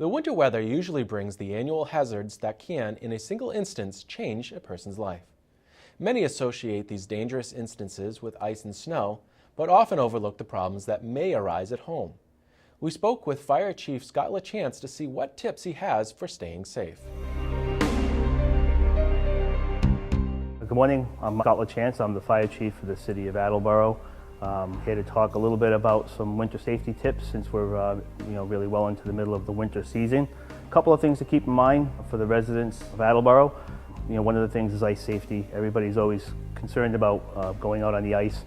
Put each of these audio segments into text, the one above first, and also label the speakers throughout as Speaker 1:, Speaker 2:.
Speaker 1: The winter weather usually brings the annual hazards that can, in a single instance, change a person's life. Many associate these dangerous instances with ice and snow, but often overlook the problems that may arise at home. We spoke with Fire Chief Scott LaChance to see what tips he has for staying safe.
Speaker 2: Good morning, I'm Scott LaChance. I'm the Fire Chief for the City of Attleboro. Here to talk a little bit about some winter safety tips since we're really well into the middle of the winter season. A couple of things to keep in mind for the residents of Attleboro. One of the things is ice safety. Everybody's always concerned about going out on the ice.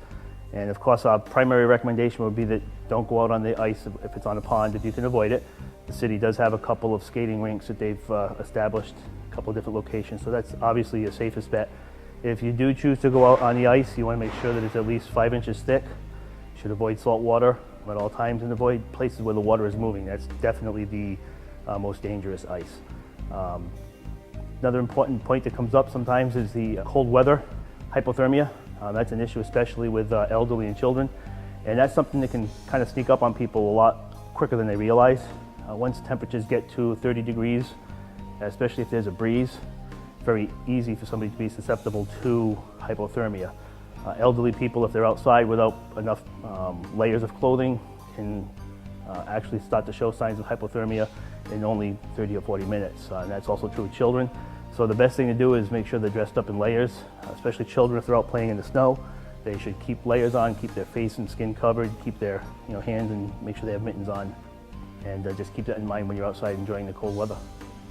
Speaker 2: And of course, our primary recommendation would be that don't go out on the ice if it's on a pond, if you can avoid it. The city does have a couple of skating rinks that they've established, a couple of different locations, so that's obviously your safest bet. If you do choose to go out on the ice, you want to make sure that it's at least 5 inches thick. You should avoid salt water at all times and avoid places where the water is moving. That's definitely the most dangerous ice. Another important point that comes up sometimes is the cold weather, hypothermia. That's an issue especially with elderly and children. And that's something that can kind of sneak up on people a lot quicker than they realize. Once temperatures get to 30 degrees, especially if there's a breeze, very easy for somebody to be susceptible to hypothermia. Elderly people, if they're outside without enough layers of clothing, can actually start to show signs of hypothermia in only 30 or 40 minutes. And that's also true of children. So the best thing to do is make sure they're dressed up in layers, especially children if they're out playing in the snow. They should keep layers on, keep their face and skin covered, keep their hands, and make sure they have mittens on. And just keep that in mind when you're outside enjoying the cold weather.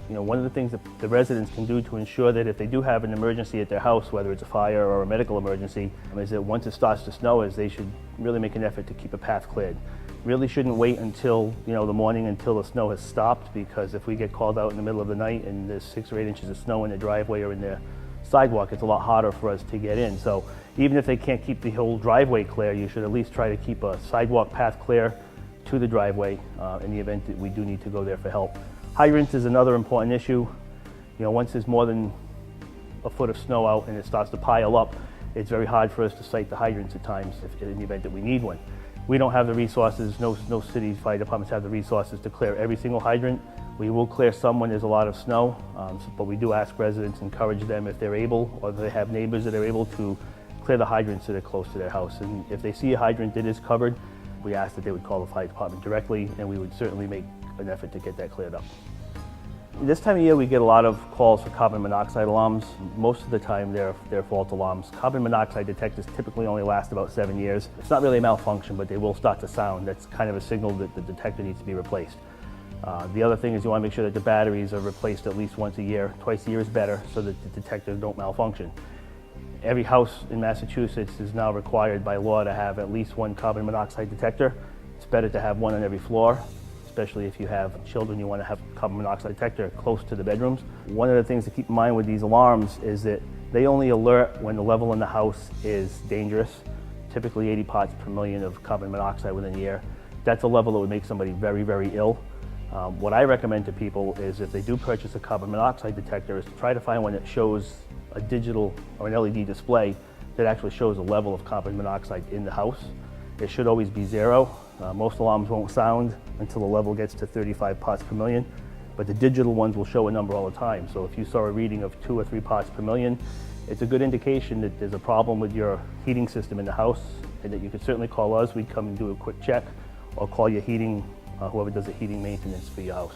Speaker 2: One of the things that the residents can do to ensure that if they do have an emergency at their house, whether it's a fire or a medical emergency, is that once it starts to snow, is they should really make an effort to keep a path cleared. Really shouldn't wait until the morning until the snow has stopped, because if we get called out in the middle of the night and there's 6 or 8 inches of snow in the driveway or in their sidewalk, it's a lot harder for us to get in. So even if they can't keep the whole driveway clear, you should at least try to keep a sidewalk path clear to the driveway in the event that we do need to go there for help. Hydrants is another important issue. Once there's more than a foot of snow out and it starts to pile up, it's very hard for us to site the hydrants at times in the event that we need one. We don't have the resources, no city fire departments have the resources to clear every single hydrant. We will clear some when there's a lot of snow, but we do ask residents, encourage them if they're able, or if they have neighbors that are able, to clear the hydrants that are close to their house. And if they see a hydrant that is covered, we ask that they would call the fire department directly, and we would certainly make an effort to get that cleared up. This time of year we get a lot of calls for carbon monoxide alarms. Most of the time they're false alarms. Carbon monoxide detectors typically only last about 7 years. It's not really a malfunction, but they will start to sound. That's kind of a signal that the detector needs to be replaced. The other thing is you want to make sure that the batteries are replaced at least once a year. Twice a year is better so that the detectors don't malfunction. Every house in Massachusetts is now required by law to have at least one carbon monoxide detector. It's better to have one on every floor. Especially if you have children, you want to have a carbon monoxide detector close to the bedrooms. One of the things to keep in mind with these alarms is that they only alert when the level in the house is dangerous, typically 80 parts per million of carbon monoxide within the air. That's a level that would make somebody very, very ill. What I recommend to people is if they do purchase a carbon monoxide detector is to try to find one that shows a digital or an LED display that actually shows a level of carbon monoxide in the house. It should always be 0. Most alarms won't sound until the level gets to 35 parts per million, but the digital ones will show a number all the time. So if you saw a reading of 2 or 3 parts per million, it's a good indication that there's a problem with your heating system in the house, and that you could certainly call us. We'd come and do a quick check, or call your heating, whoever does the heating maintenance for your house.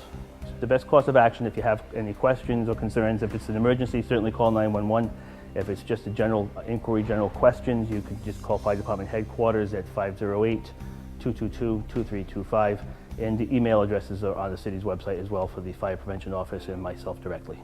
Speaker 2: The best course of action, if you have any questions or concerns, if it's an emergency, certainly call 911. If it's just a general inquiry, general questions, you can just call Fire Department headquarters at 508-222-2325. And the email addresses are on the city's website as well for the Fire Prevention Office and myself directly.